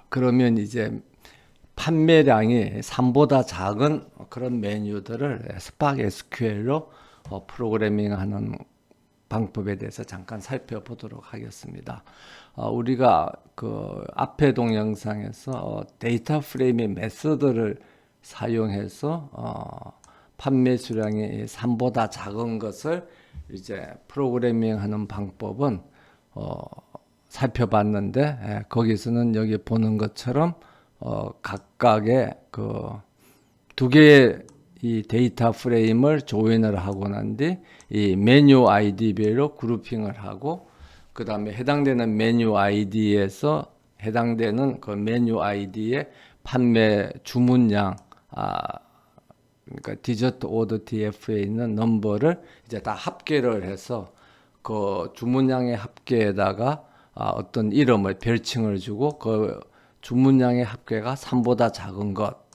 그러면 이제 판매량이 3보다 작은 그런 메뉴들을 스파크 SQL로 프로그래밍하는 방법에 대해서 잠깐 살펴보도록 하겠습니다. 우리가 그 앞에 동영상에서 데이터 프레임의 메소드를 사용해서 판매 수량이 3보다 작은 것을 이제 프로그래밍하는 방법은 살펴봤는데, 거기서는 여기 보는 것처럼 각각의 그 두 개의 이 데이터 프레임을 조인을 하고 난 뒤 이 메뉴 아이디별로 그룹핑을 하고, 그 다음에 해당되는 메뉴 아이디에서 해당되는 그 메뉴 아이디의 판매 주문량, 그러니까 디저트 오더 DF에 있는 넘버를 이제 다 합계를 해서 그 주문량의 합계에다가 어떤 이름을 별칭을 주고, 그 주문량의 합계가 3보다 작은 것,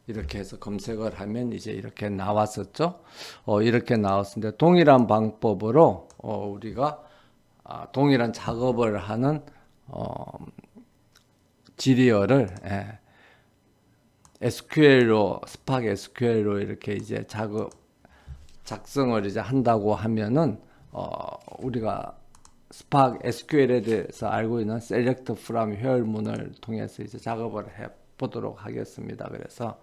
이렇게 해서 검색을 하면 이제 이렇게 나왔었죠. 이렇게 나왔는데, 동일한 방법으로 우리가 동일한 작업을 하는 지리어를 SQL로, 스파크 SQL로 이렇게 이제 작성을 이제 한다고 하면은 우리가 스파크 SQL에 대해서 알고 있는 select from here 문을 통해서 이제 작업을 해 보도록 하겠습니다. 그래서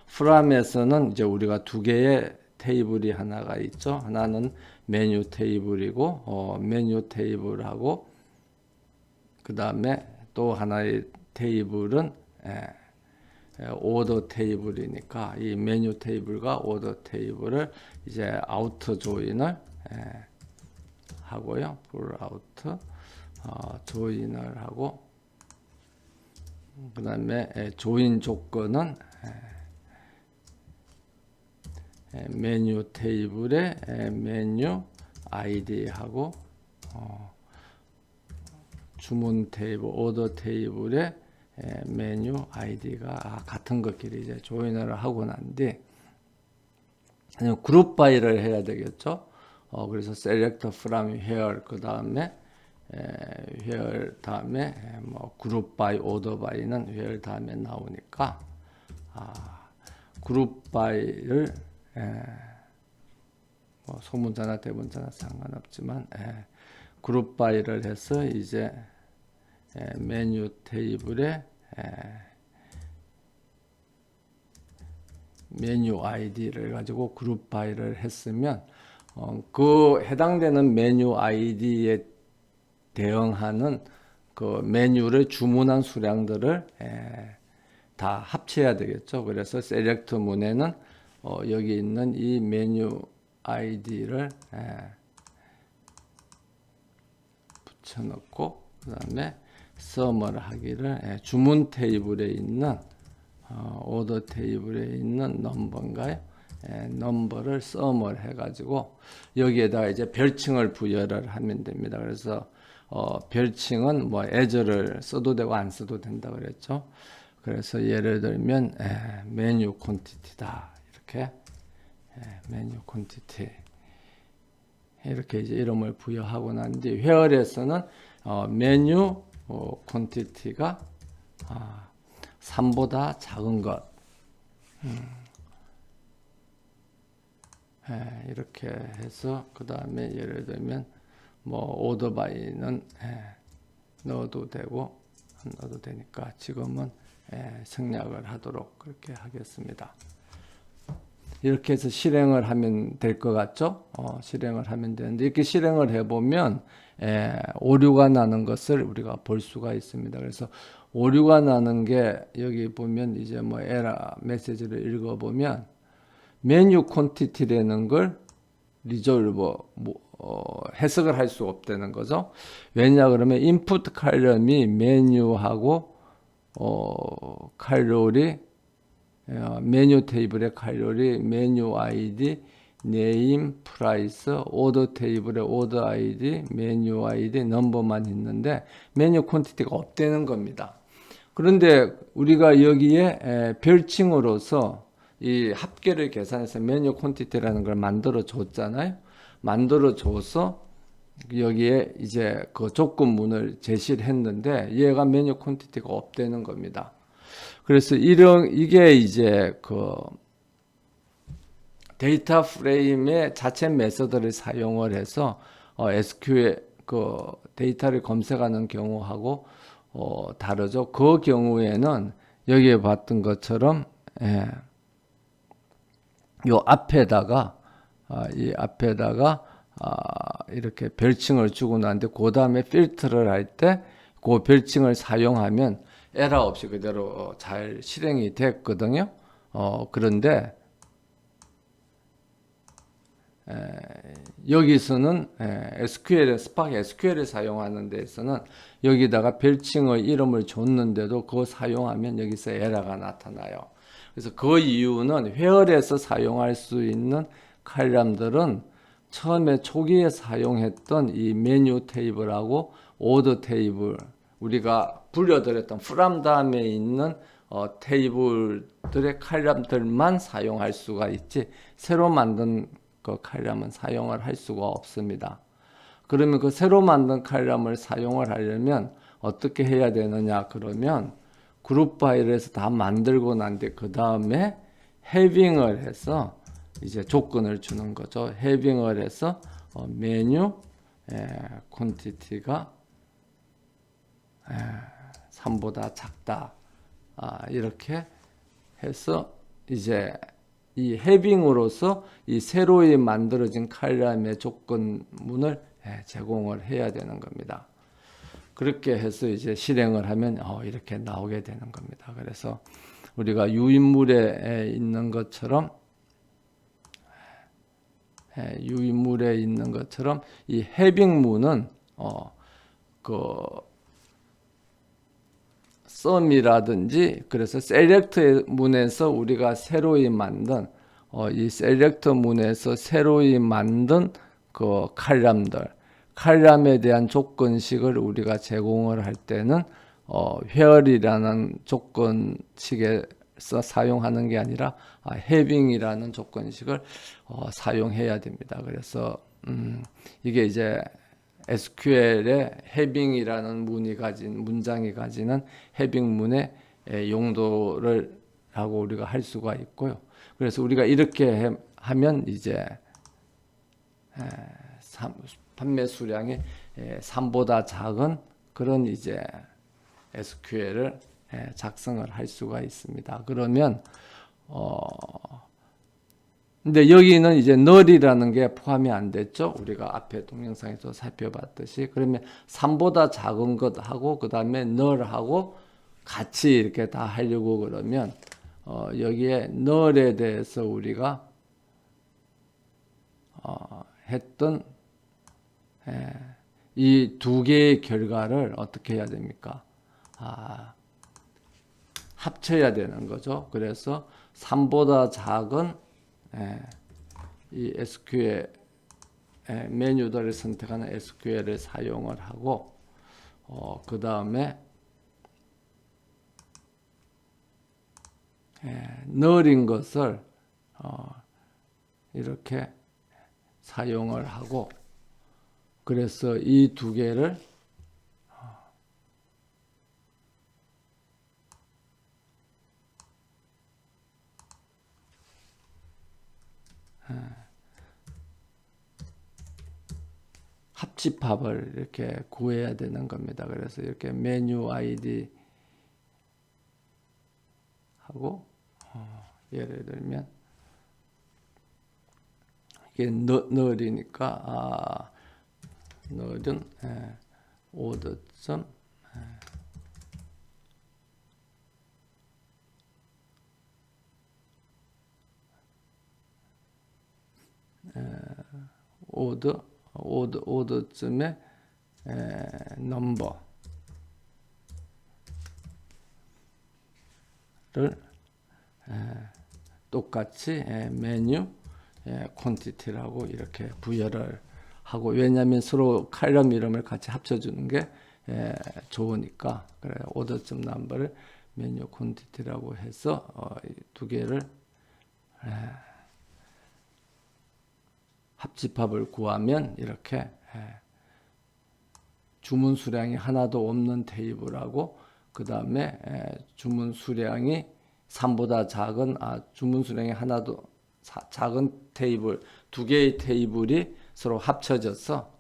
from에서는 이제 우리가 두 개의 테이블이 하나가 있죠. 하나는 메뉴 테이블이고, 메뉴 테이블하고, 그 다음에 또 하나의 테이블은 오더 테이블이니까, 이 메뉴 테이블과 오더 테이블을 이제 아우터 조인을 하고요. 풀 아우트 조인을 하고, 그 다음에 조인 조건은 메뉴 테이블에 메뉴 아이디하고 주문 테이블, 오더 테이블에 메뉴 아이디가 같은 것끼리 이제 조인을 하고 난 뒤 그룹 바이를 해야 되겠죠. 그래서 select from here, 그 다음에 here 다음에 뭐 그룹 바이, 오더 바이는 here 다음에 나오니까 그룹 바이를 뭐 소문자나 대문자나 상관없지만 그룹 바이를 해서 이제 메뉴 테이블에 메뉴 아이디를 가지고 그룹 바이를 했으면 그 해당되는 메뉴 아이디에 대응하는 그 메뉴를 주문한 수량들을 다 합쳐야 되겠죠. 그래서 셀렉트 문에는 여기 있는 이 메뉴 아이디를 붙여넣고, 그 다음에 썸을 하기를 주문 테이블에 있는 오더 테이블에 있는 넘버인가요? 넘버를 썸을 해가지고 여기에다가 이제 별칭을 부여를 하면 됩니다. 그래서 별칭은 뭐 as를 써도 되고 안 써도 된다 그랬죠. 그래서 예를 들면 메뉴 콘티티다, 이렇게 메뉴 콘티티 이렇게 이제 이름을 부여하고 난 뒤 where에서는 메뉴 콘티티가 3보다 작은 것, 이렇게 해서 그 다음에 예를 들면 뭐 오더 바이는 넣어도 되고 안 넣어도 되니까 지금은 생략을 하도록 그렇게 하겠습니다. 이렇게 해서 실행을 하면 될 것 같죠? 실행을 하면 되는데, 이렇게 실행을 해보면 오류가 나는 것을 우리가 볼 수가 있습니다. 그래서 오류가 나는 게 여기 보면 이제 뭐 에러 메시지를 읽어보면 메뉴 콘티티라는 걸 리졸브 해석을 할 수 없다는 거죠. 왜냐 그러면 인풋 칼럼이 메뉴하고 칼로리, 메뉴 테이블의 칼로리, 메뉴 아이디, 네임, 프라이스, 오더 테이블의 오더 아이디, 메뉴 아이디, 넘버만 있는데 메뉴 콘티티가 없다는 겁니다. 그런데 우리가 여기에 별칭으로서 이 합계를 계산해서 메뉴 콘티티라는 걸 만들어 줬잖아요. 만들어 줘서 여기에 이제 그 조건문을 제시를 했는데 얘가 메뉴 콘티티가 없다는 겁니다. 그래서 이게 이제 그 데이터 프레임의 자체 메서드를 사용을 해서 SQL 그 데이터를 검색하는 경우하고 다르죠. 그 경우에는 여기에 봤던 것처럼 요 앞에다가 이 앞에다가 이렇게 별칭을 주고 난데 그 다음에 필터를 할 때 그 별칭을 사용하면 에러 없이 그대로 잘 실행이 됐거든요. 그런데 여기서는 스파크 SQL을 사용하는 데에서는 여기다가 별칭의 이름을 줬는데도 그거 사용하면 여기서 에러가 나타나요. 그래서 그 이유는 회열에서 사용할 수 있는 칼럼들은 처음에 초기에 사용했던 이 메뉴 테이블하고 오더 테이블, 우리가 불려드렸던 from 다음에 있는 테이블들의 칼럼들만 사용할 수가 있지 새로 만든 그 칼럼은 사용을 할 수가 없습니다. 그러면 그 새로 만든 칼럼을 사용을 하려면 어떻게 해야 되느냐 그러면 그룹 파일에서 다 만들고 난 뒤 그 다음에 해빙을 해서 이제 조건을 주는 거죠. 해빙을 해서 메뉴 콘티티가 3보다 작다. 이렇게 해서 이제 이 해빙으로서 이 새로이 만들어진 칼럼의 조건문을 제공을 해야 되는 겁니다. 그렇게 해서 이제 실행을 하면 이렇게 나오게 되는 겁니다. 그래서 우리가 유인물에 있는 것처럼 이 해빙문은 그 썸이라든지 그래서 셀렉트 문에서 우리가 새로이 만든 이 셀렉트 문에서 새로이 만든 그 칼럼에 대한 조건식을 우리가 제공을 할 때는 where이라는 조건식에서 사용하는 게 아니라 having이라는 조건식을 사용해야 됩니다. 그래서 이게 이제 SQL의 having이라는 문장이 가지는 해빙문의 용도를 하고 우리가 할 수가 있고요. 그래서 우리가 이렇게 하면 이제 판매 수량이 3보다 작은 그런 이제 SQL을 작성을 할 수가 있습니다. 그러면 근데 여기는 이제 null이라는 게 포함이 안 됐죠. 우리가 앞에 동영상에서 살펴봤듯이. 그러면 3보다 작은 것하고 그 다음에 null하고 같이 이렇게 다 하려고 그러면 여기에 null에 대해서 우리가 했던 이 두 개의 결과를 어떻게 해야 됩니까? 합쳐야 되는 거죠. 그래서 3보다 작은 이 SQL 메뉴들을 선택하는 SQL을 사용을 하고 그 다음에 null인 것을 이렇게 사용을 하고 그래서 이 두 개를 합집합을 이렇게 구해야 되는 겁니다. 그래서 이렇게 메뉴 아이디 하고 예를 들면 이게 null이니까 null은 order.점 order점의 넘버를 똑같이 메뉴 콘티티라고 이렇게 부여를 하고 왜냐하면 서로 칼럼 이름을 같이 합쳐주는 게 좋으니까 그래 order점 넘버를 메뉴 콘티티라고 해서 두 개를 합집합을 구하면 이렇게 주문 수량이 하나도 없는 테이블하고 그 다음에 주문 수량이 3보다 작은 주문 수량이 하나도 작은 테이블 두 개의 테이블이 서로 합쳐져서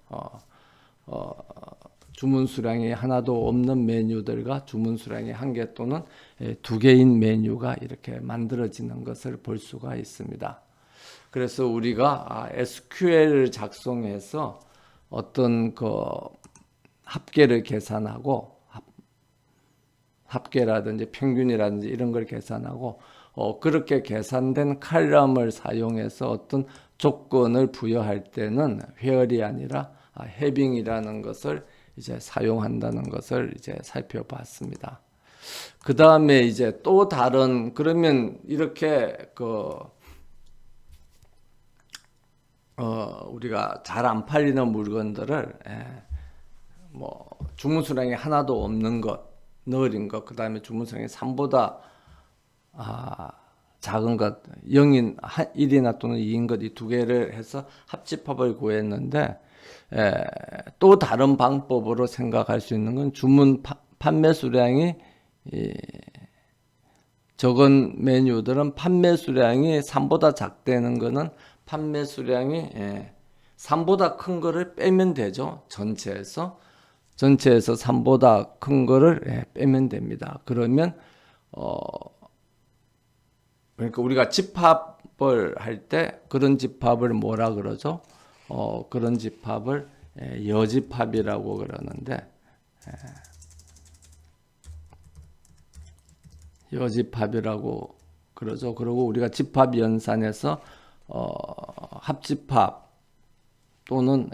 주문 수량이 하나도 없는 메뉴들과 주문 수량이 한 개 또는 두 개인 메뉴가 이렇게 만들어지는 것을 볼 수가 있습니다. 그래서 우리가 SQL을 작성해서 어떤 그 합계를 계산하고 합계라든지 평균이라든지 이런 걸 계산하고 그렇게 계산된 칼럼을 사용해서 어떤 조건을 부여할 때는 where이 아니라 having이라는 것을 이제 사용한다는 것을 이제 살펴봤습니다. 그 다음에 이제 또 다른 그러면 이렇게 우리가 잘 안 팔리는 물건들을 뭐 주문 수량이 하나도 없는 것, 너울인 것, 그 다음에 주문 수량이 3보다 작은 것, 0인 1이나 또는 2인 것 이 두 개를 해서 합집합을 구했는데 또 다른 방법으로 생각할 수 있는 건 주문 판매 수량이 적은 메뉴들은 판매 수량이 3보다 작다는 거는 판매 수량이 3보다 큰 거를 빼면 되죠. 전체에서 3보다 큰 거를 빼면 됩니다. 그러면 그러니까 우리가 집합을 할 때 그런 집합을 뭐라 그러죠? 그런 집합을 여집합이라고 그러는데 여집합이라고 그러죠. 그리고 우리가 집합 연산에서 합집합 또는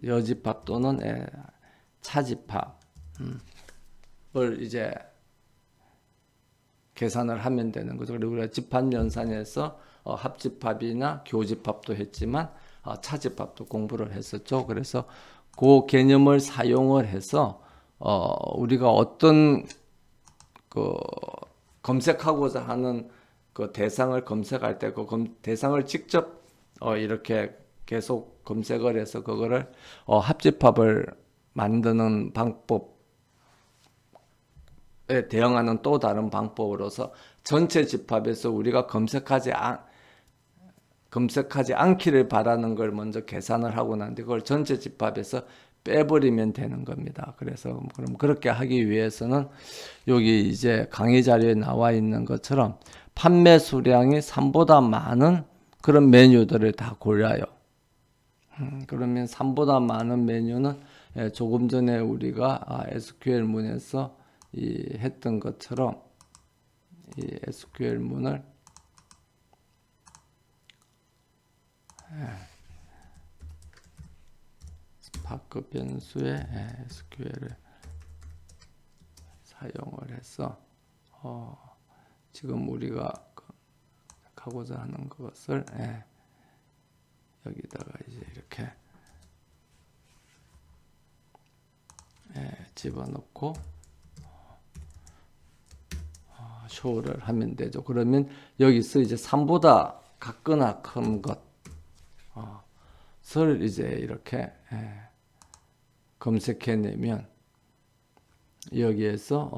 여집합 또는 차집합을 이제 계산을 하면 되는 거죠. 그리고 우리가 집합 연산에서 합집합이나 교집합도 했지만 차집합도 공부를 했었죠. 그래서 그 개념을 사용을 해서 우리가 어떤 검색하고자 하는 그 대상을 검색할 때 그 대상을 직접 이렇게 계속 검색을 해서 그거를 합집합을 만드는 방법에 대응하는 또 다른 방법으로서 전체 집합에서 우리가 검색하지 않기를 바라는 걸 먼저 계산을 하고 난 뒤 그걸 전체 집합에서 빼버리면 되는 겁니다. 그래서 그럼 그렇게 하기 위해서는 여기 이제 강의 자료에 나와 있는 것처럼 판매 수량이 3보다 많은 그런 메뉴들을 다 골라요. 그러면 3보다 많은 메뉴는 조금 전에 우리가 SQL문에서 했던 것처럼 이 SQL문을 스파크 변수에 SQL을 사용을 해서 지금 우리가 하고자 하는 것을 여기다가 이제 이렇게 집어넣고 쇼를 하면 되죠. 그러면 여기서 이제 3보다 작거나 큰 것을 이제 이렇게 검색해내면 여기에서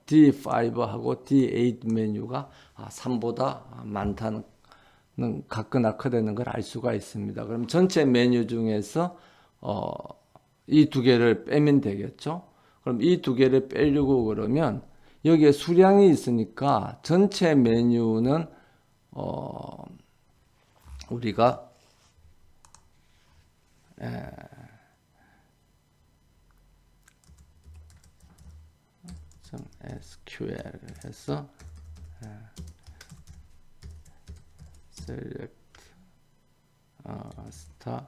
D5하고 D8 메뉴가 3보다 많다는 같거나 크다는 걸 알 수가 있습니다. 그럼 전체 메뉴 중에서 이 두 개를 빼면 되겠죠. 그럼 이 두 개를 빼려고 그러면 여기에 수량이 있으니까 전체 메뉴는 우리가 SQL 해서 select star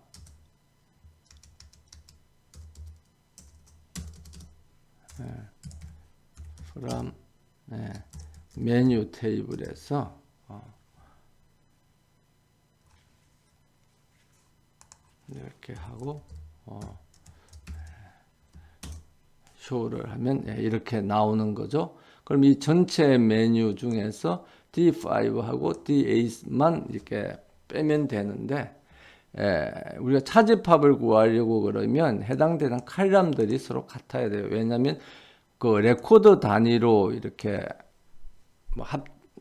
from 메뉴 테이블에서 이렇게 하고 쇼를 하면 이렇게 나오는 거죠. 그럼 이 전체 메뉴 중에서 D5하고 D8만 이렇게 빼면 되는데 우리가 차집합을 구하려고 그러면 해당되는 칼럼들이 서로 같아야 돼요. 왜냐하면 그 레코드 단위로 이렇게 뭐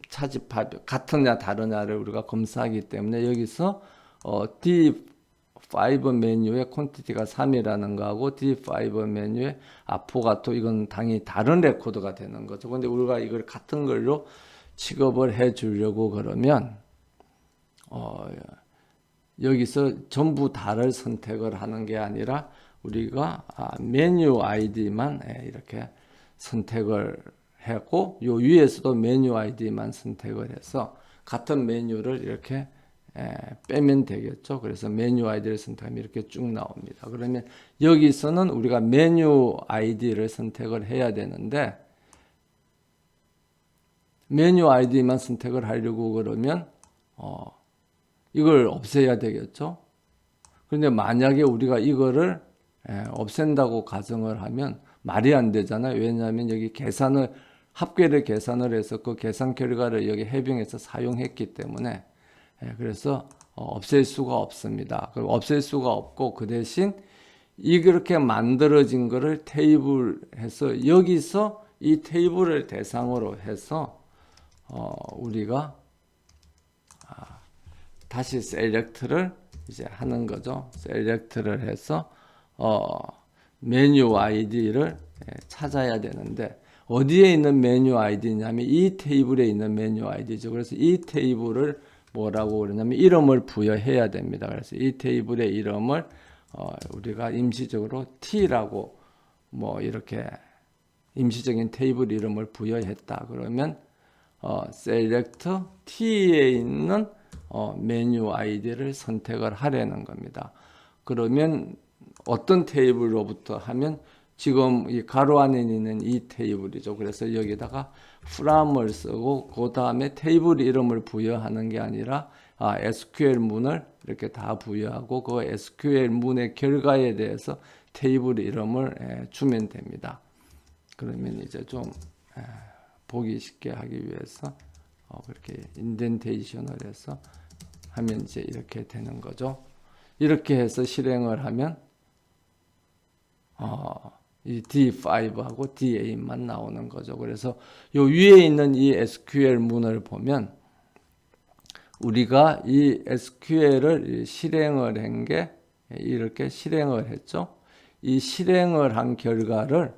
차집합 같으냐 다르냐를 우리가 검사하기 때문에 여기서 D5 메뉴의 콘티티가 3이라는 거하고 D5 메뉴의 아포가토 이건 당연히 다른 레코드가 되는 거죠. 근데 우리가 이걸 같은 걸로 취급을 해 주려고 그러면 여기서 전부 다를 선택을 하는 게 아니라 우리가 메뉴 아이디만 이렇게 선택을 하고 요 위에서도 메뉴 아이디만 선택을 해서 같은 메뉴를 이렇게 빼면 되겠죠. 그래서 메뉴 아이디를 선택하면 이렇게 쭉 나옵니다. 그러면 여기서는 우리가 메뉴 아이디를 선택을 해야 되는데 메뉴 아이디만 선택을 하려고 그러면 이걸 없애야 되겠죠. 그런데 만약에 우리가 이거를 없앤다고 가정을 하면 말이 안 되잖아요. 왜냐하면 여기 합계를 계산을 해서 그 계산 결과를 여기 해빙해서 사용했기 때문에 그래서 없앨 수가 없습니다. 없앨 수가 없고 그 대신 이렇게 만들어진 거를 테이블해서 여기서 이 테이블을 대상으로 해서 우리가 다시 셀렉트를 이제 하는 거죠. 셀렉트를 해서 메뉴 아이디를 찾아야 되는데 어디에 있는 메뉴 아이디냐면 이 테이블에 있는 메뉴 아이디죠. 그래서 이 테이블을 뭐라고 그러냐면 이름을 부여해야 됩니다. 그래서 이 테이블의 이름을 우리가 임시적으로 T라고 뭐 이렇게 임시적인 테이블 이름을 부여했다. 그러면 select T에 있는 메뉴 아이디를 선택을 하려는 겁니다. 그러면 어떤 테이블로부터 하면 지금 이 가로 안에 있는 이 테이블이죠. 그래서 여기다가 from을 쓰고 그 다음에 테이블 이름을 부여하는 게 아니라 SQL 문을 이렇게 다 부여하고 그 SQL 문의 결과에 대해서 테이블 이름을 주면 됩니다. 그러면 이제 좀 보기 쉽게 하기 위해서 그렇게 인덴테이션을 해서 하면 이제 이렇게 되는 거죠. 이렇게 해서 실행을 하면 이 D5하고 D8만 나오는 거죠. 그래서 요 위에 있는 이 SQL 문을 보면 우리가 이 SQL을 실행을 한 게 이렇게 실행을 했죠. 이 실행을 한 결과를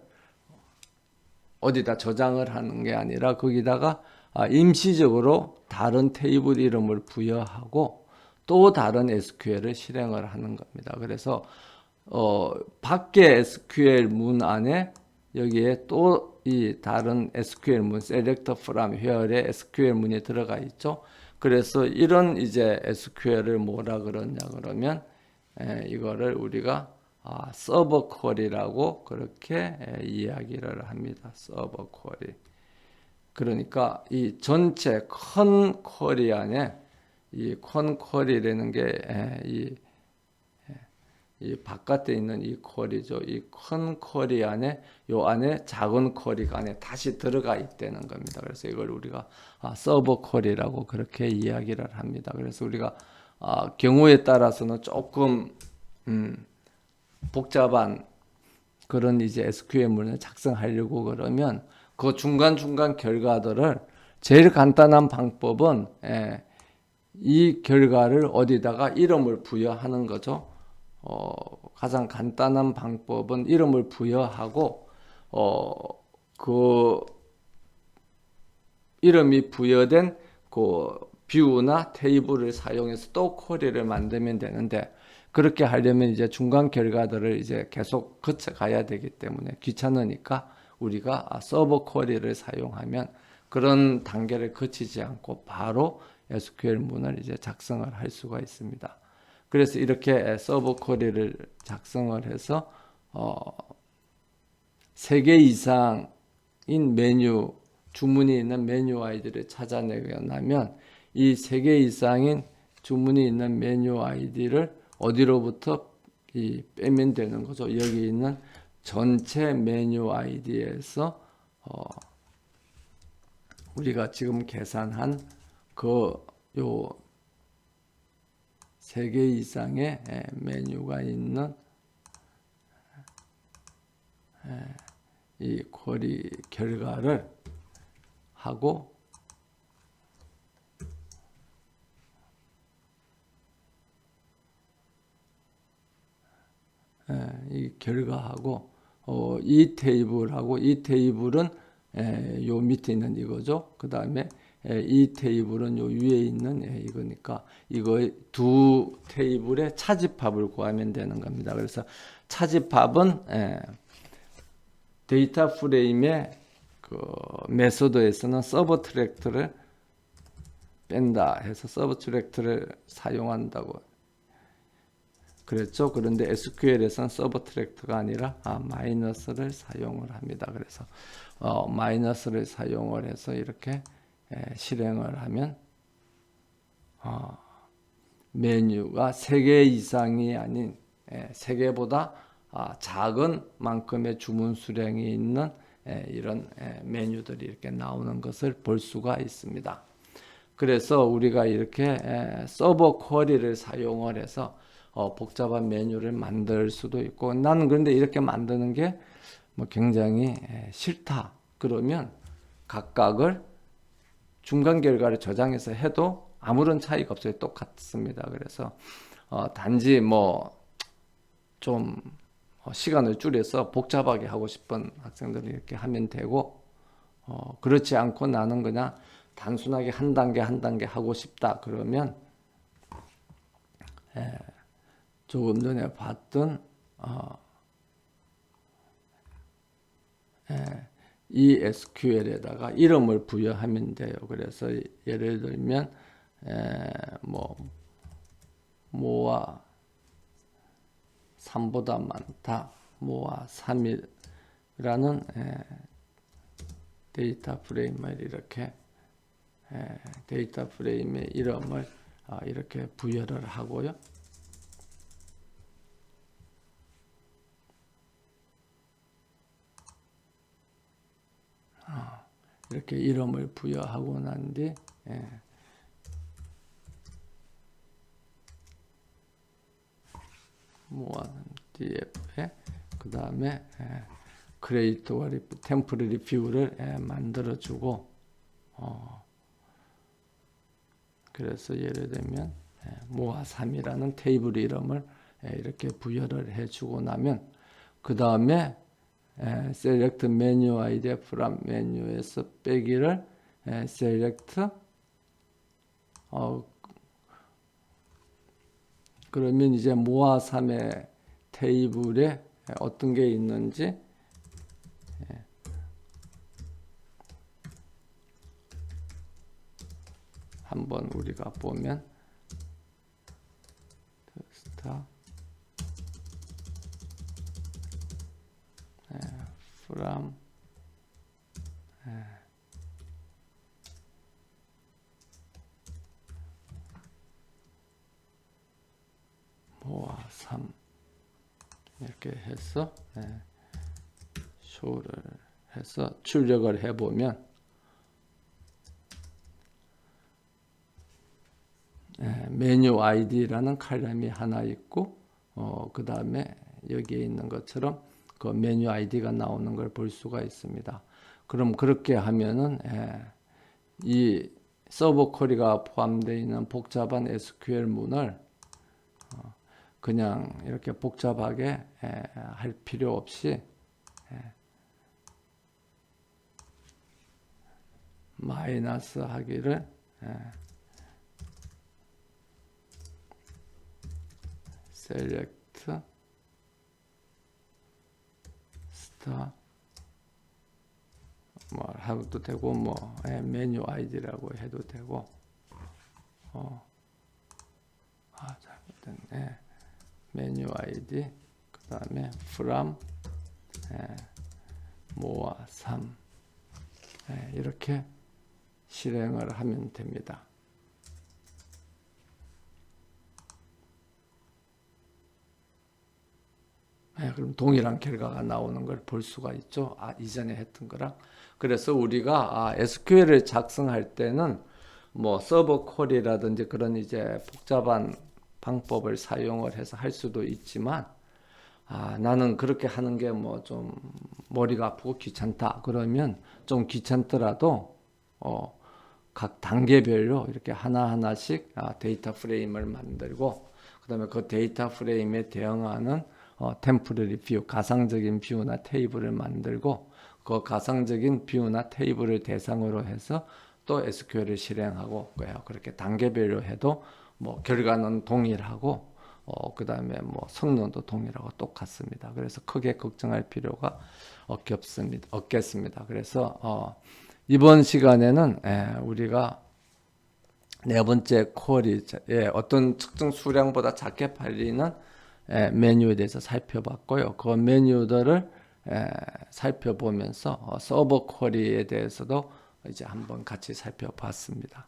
어디다 저장을 하는 게 아니라 거기다가 임시적으로 다른 테이블 이름을 부여하고 또 다른 SQL을 실행을 하는 겁니다. 그래서 밖에 SQL 문 안에 여기에 또 이 다른 SQL 문 select from where에 SQL 문이 들어가 있죠. 그래서 이런 이제 SQL을 뭐라 그러냐 그러면 이거를 우리가 서버 쿼리라고 그렇게 이야기를 합니다. 서버 쿼리. 그러니까 이 전체 컨 쿼리 안에 이 컨 쿼리라는 게 이 바깥에 있는 이 쿼리죠. 이 큰 쿼리 안에 요 안에 작은 쿼리가 안에 다시 들어가 있다는 겁니다. 그래서 이걸 우리가 서버 쿼리라고 그렇게 이야기를 합니다. 그래서 우리가 경우에 따라서는 조금 복잡한 그런 이제 SQL문을 작성하려고 그러면 그 중간중간 결과들을 제일 간단한 방법은 이 결과를 어디다가 이름을 부여하는 거죠. 가장 간단한 방법은 이름을 부여하고 그 이름이 부여된 그 뷰나 테이블을 사용해서 또 쿼리를 만들면 되는데 그렇게 하려면 이제 중간 결과들을 이제 계속 거쳐가야 되기 때문에 귀찮으니까 우리가 서버 쿼리를 사용하면 그런 단계를 거치지 않고 바로 SQL 문을 이제 작성을 할 수가 있습니다. 그래서 이렇게 서버 쿼리를 작성을 해서 3개 이상인 메뉴 주문이 있는 메뉴 아이디를 찾아내고 나면 이 3개 이상인 주문이 있는 메뉴 아이디를 어디로부터 빼면 되는 거죠. 여기 있는 전체 메뉴 아이디에서 우리가 지금 계산한 그 요 3개 이상의 메뉴가 있는 이 쿼리 결과를 하고 이 결과하고 이 테이블하고 이 테이블은 요 밑에 있는 이거죠. 그 다음에 이 테이블은 요 위에 있는 이거니까 이거 두 테이블의 차집합을 구하면 되는 겁니다. 그래서 차집합은 데이터 프레임의 그 메소드에서는 서브트랙트를 뺀다 해서 서브트랙트를 사용한다고 그랬죠. 그런데 SQL에서는 서브트랙트가 아니라 마이너스를 사용을 합니다. 그래서 마이너스를 사용을 해서 이렇게 실행을 하면 메뉴가 3개 이상이 아닌 3개보다 작은 만큼의 주문 수량이 있는 이런 메뉴들이 이렇게 나오는 것을 볼 수가 있습니다. 그래서 우리가 이렇게 서버 쿼리를 사용을 해서 복잡한 메뉴를 만들 수도 있고, 나는 그런데 이렇게 만드는 게 뭐 굉장히 싫다 그러면 각각을 중간 결과를 저장해서 해도 아무런 차이가 없어요. 똑같습니다. 그래서 단지 뭐 좀 시간을 줄여서 복잡하게 하고 싶은 학생들은 이렇게 하면 되고, 그렇지 않고 나는 그냥 단순하게 한 단계 한 단계 하고 싶다 그러면 조금 전에 봤던 이 SQL에다가 이름을 부여하면 돼요. 그래서 예를 들면 뭐 모아 3보다 많다, 모아 3이라는 데이터 프레임을 이렇게 데이터 프레임의 이름을 이렇게 부여를 하고요. 이렇게 이름을 부여하고 난 뒤 모아는 df에 그 다음에 크레이트와 템플 리뷰를 만들어주고, 그래서 예를 들면 모아 3이라는 테이블 이름을 이렇게 부여를 해주고 나면 그 다음에 select menu id from 메뉴에서 빼기를 select 그러면 이제 모아 3의 테이블에 어떤 게 있는지 한번 우리가 보면 스타 from 모아 3 이렇게 해서 show를 해서 출력을 해보면 메뉴 아이디라는 칼럼이 하나 있고, 그 다음에 여기에 있는 것처럼 그 메뉴 아이디가 나오는 걸 볼 수가 있습니다. 그럼 그렇게 하면은 이 서버 쿼리가 포함되어 있는 복잡한 SQL 문을 그냥 이렇게 복잡하게 할 필요 없이 마이너스 하기를 select star 뭐 해도 되고, 뭐 메뉴 아이디라고 해도 되고, 잘못됐네. 메뉴 아이디 그 다음에 from 모아 3 이렇게 실행을 하면 됩니다. 그럼 동일한 결과가 나오는 걸 볼 수가 있죠. 이전에 했던 거랑. 그래서 우리가 SQL을 작성할 때는 뭐 서버 쿼리라든지 그런 이제 복잡한 방법을 사용을 해서 할 수도 있지만 나는 그렇게 하는 게 뭐 좀 머리가 아프고 귀찮다 그러면 좀 귀찮더라도 각 단계별로 이렇게 하나하나씩 데이터 프레임을 만들고 그다음에 그 데이터 프레임에 대응하는 템포러리 뷰, 가상적인 뷰나 테이블을 만들고 그 가상적인 뷰나 테이블을 대상으로 해서 또 SQL을 실행하고 그렇게 단계별로 해도 뭐 결과는 동일하고 그다음에 뭐 성능도 동일하고 똑같습니다. 그래서 크게 걱정할 필요가 없겠습니다. 그래서 이번 시간에는 우리가 네 번째 쿼리, 어떤 특정 수량보다 작게 팔리는 메뉴에 대해서 살펴봤고요. 그 메뉴들을 살펴보면서 서버 쿼리에 대해서도 이제 한번 같이 살펴봤습니다.